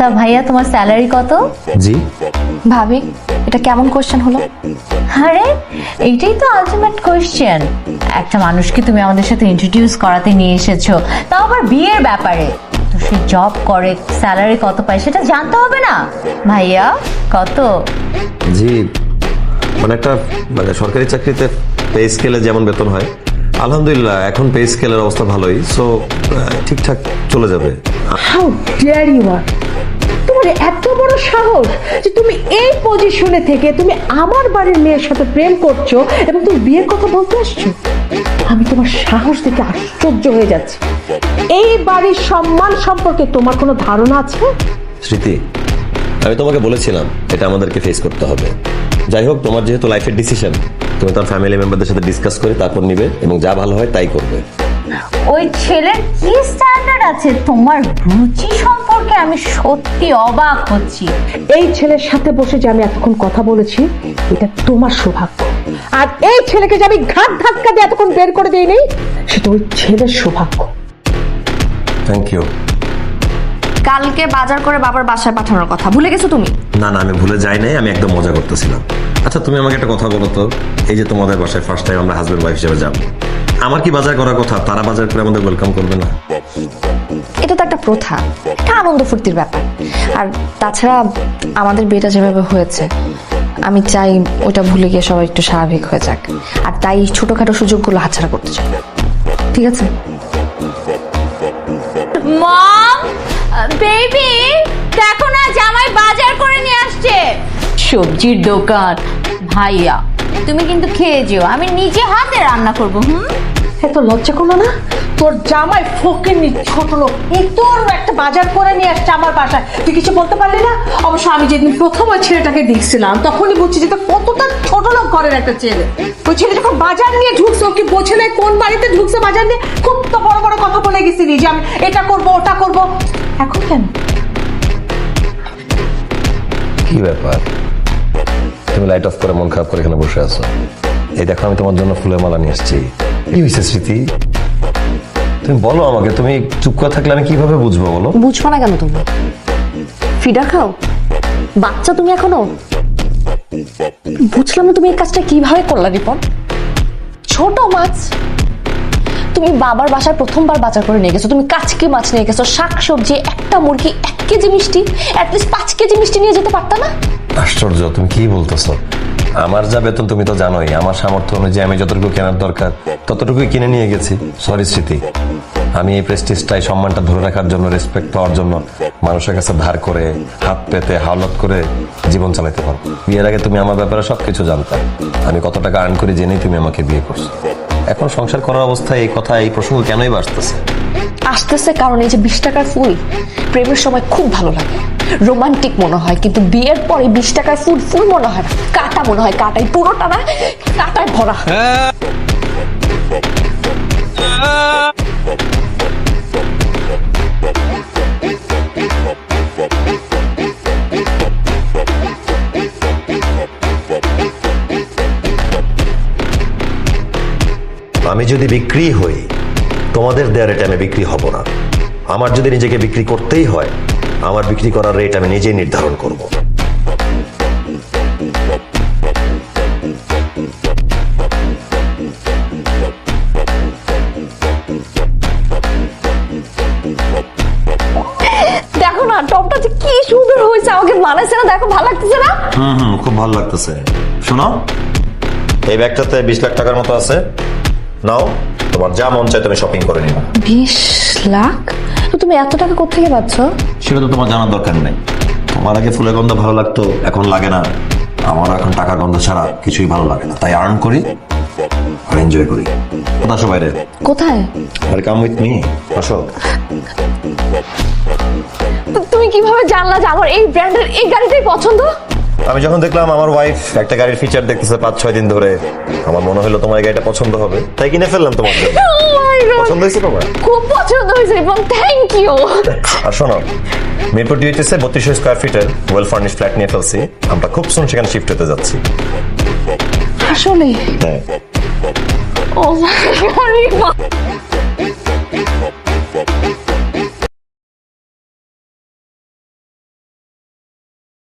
তা ভাইয়া তোমার স্যালারি কত? জি ভাবি, এটা কেমন কোশ্চেন হলো? আরে এইটাই তো আলটিমেট কোয়েশ্চেন। একটা মানুষকে তুমি আমাদের সাথে ইন্ট্রোডিউস করাতে নিয়ে এসেছো, তাও আবার বিয়ের ব্যাপারে। তো সে জব করে, স্যালারি কত পায় সেটা জানতে হবে না? ভাইয়া কত? জি একটা সরকারি চাকরিতে পে স্কেলে যেমন বেতন হয়, আলহামদুলিল্লাহ এখন পে স্কেলের অবস্থা ভালোই, সো ঠিকঠাক চলে যাবে। How dare you are! তোমার এত বড় সাহস যে তুমি এই পজিশনে থেকে তুমি আমার বাড়ির মেয়ের সাথে প্রেম করছো এবং তুমি বিয়ের কথা বলতে আসছো। আমি তোমার সাহস দেখে আশ্চর্য হয়ে যাচ্ছি। এই বাড়ির সম্মান সম্পর্কে তোমার কোনো ধারণা আছে? স্মৃতি, আমি তোমাকে বলেছিলাম এটা আমাদেরকে ফেস করতে হবে। যাই হোক, তোমার যেহেতু লাইফের ডিসিশন, তুমি তোমার ফ্যামিলি মেম্বারদের সাথে ডিসকাস করে তারপর নিবে এবং যা ভালো হয় তাই করবে। ওই ছেলের কি স্ট্যান্ডার্ড আছে? তোমার রুচি সম্পর্কে আমি সত্যি অবাক হচ্ছি। এই ছেলের সাথে বসে যে আমি এতক্ষণ কথা বলেছি, এটা তোমার সৌভাগ্য। আর এই ছেলেকে যে আমি ঘাট ধাক্কা দিয়ে এতক্ষণ বের করে দিইনি, সেটা ওই ছেলের সৌভাগ্য। Thank you. কালকে বাজার করে বাবার বাসায় পাঠানোর কথা ভুলে গেছো তুমি? না না, আমি ভুলে যাই নাই, আমি একদম মজা করতেছিলাম। আচ্ছা তুমি আমাকে একটা কথা বলো তো, এই যে তোমাদের বাসায় ফার্স্ট টাইম আমরা হাজবেন্ড ওয়াইফ হিসেবে যাব, আমার কি বাজার করার কথা? তারা বাজার করে আমাদের ওয়েলকাম করবে না? এটা তো একটা প্রথা, একটা আনন্দ ফুর্তির ব্যাপার। আর তাছাড়া আমাদের বিয়েটা যেভাবে হয়েছে, আমি চাই ওইটা ভুলে গিয়ে সবাই একটু স্বাভাবিক হয়ে যাক। আর তাই ছোটখাটো সুযোগগুলো হাতছাড়া করতে চাই। ঠিক আছে? মম, বেবি, দেখো না জামাই বাজার করে নিয়ে আসছে। সবজির দোকান। ভাইয়া তুমি কিন্তু খেয়ে যেও, আমি নিজে হাতে রান্না করবো। এত লজ্জা করলো না? তোর জামাই ফকিন্নি ছোট লোক, এই তোর একটা বাজার করে নিয়ে আসছে আমার বাসায়, তুই কিছু বলতে পারলি না? অবশ্য আমি যেদিন প্রথম ওই ছেলেটাকে দেখছিলাম তখনই বুঝছি যে কতটা ছোট লোক ঘরের একটা ছেলে। ওই ছেলে যখন বাজার নিয়ে ঢুকছে, ও কি বোঝে না কোন বাড়িতে ঢুকছে বাজার নিয়ে? খুব তো বড় বড় কথা বলে গেছিলি যে আমি এটা করবো ওটা করবো। এখন কেন? কি ব্যাপার, তুমি লাইট অফ করে মন খারাপ করে এখানে বসে আছো? এই দেখো আমি তোমার জন্য ফুলের মালা নিয়ে আসছি। কি হয়েছে স্মৃতি? তুমি বলো আমাকে, তুমি চুপ করে থাকলে আমি কিভাবে বুঝবো বলো? বুঝবো না কেন? তুমি ফিডা খাও? বাচ্চা তুমি এখনো? বুঝলাম না তুমি এই কাজটা কিভাবে করলা রিপন। ছোট মাছ তুমি বাবার বাসায় প্রথমবার বাজার করে নিয়ে গেছো, তুমি কাচকি মাছ নিয়ে গেছো, শাক সবজি, একটা মুরগি, 1 কেজি মিষ্টি, অ্যাটলিস্ট 5 কেজি মিষ্টি নিয়ে যেতে পারতা না? আশ্চর্য, তুমি কি বলতেছো? আমার যা বেতন তুমি তো জানোই, আমার সামর্থ্য অনুযায়ী আমি যতটুকু কেনার দরকার ততটুকুই কিনে নিয়ে গেছি। সরি স্মৃতি, আমি এই প্রেস্টিজটাই, সম্মানটা ধরে রাখার জন্য, রেসপেক্ট পাওয়ার জন্য মানুষের কাছে ধার করে, হাত পেতে, হাওলাত করে জীবন চালাতে পারবো। বিয়ের আগে তুমি আমার ব্যাপারে সবকিছু জানতাম, আমি কত টাকা আর্ন করি জেনেই তুমি আমাকে বিয়ে করছো। এখন সংসার করার অবস্থায় এই কথা, এই প্রসঙ্গ কেনই বাসতেছে? আসতেছে কারণ এই যে 20 টাকার ফুল প্রেমের সময় খুব ভালো লাগে, রোমান্টিক মনে হয়, কিন্তু বিয়ের পরে 20 টাকার ফুল ফুল মনে হয় না, কাটা মনে হয়। কাটাই পুরোটা না, কাটায় ভরা। আমি যদি বিক্রি হই, তোমাদের দেওয়ার রেটে আমি বিক্রি হব না। আমার যদি নিজেকে বিক্রি করতেই হয়, আমার বিক্রি করার রেট আমি নিজেই নির্ধারণ করব। দেখো না টপটা যে কি সুন্দর হয়েছে, আমাকে মানাইছে না? দেখো ভালো লাগতেছে না? খুব ভালো লাগতেছে। শোনো, এই ব্যাগটাতে 20 লাখ টাকার মতো আছে, নাও, তোমার যা মন চায় তুমি শপিং করে নিও। 20 লাখ? তো তুমি এত টাকা কোত্থেকে পাচ্ছ? সেটা তো তোমার জানার দরকার নেই। তোমার আগে ফুলের গন্ধ ভালো লাগতো, এখন লাগে না। আমার এখন টাকার গন্ধ ছাড়া কিছুই ভালো লাগে না, তাই আর্ন করি আর এনজয় করি। আসো বাইরে। কোথায়? আর কাম উইথ মি, আসো। তুমি কিভাবে জানলা যে আমার এই ব্র্যান্ডের এই গাড়িটাই পছন্দ? আমি যখন দেখলাম আমার ওয়াইফ একটা গাড়ির ফিচার দেখতেছে 5-6 দিন ধরে, আমার মনে হলো তোমার এই গাড়িটা পছন্দ হবে, তাই কিনে ফেললাম তোমার জন্য। পছন্দ হয়েছে তোমার? খুব পছন্দ হয়েছে এবং থ্যাংক ইউ। আর শোনো, মিরপুর ডিউটিসে 3200 স্কয়ার ফিটের ওয়েল ফার্নিশড ফ্ল্যাট নিয়ে ফেলছি, আমরা খুব সুন সেখানে শিফট হতে যাচ্ছি। আসলে হ্যাঁ। ও মাই গড।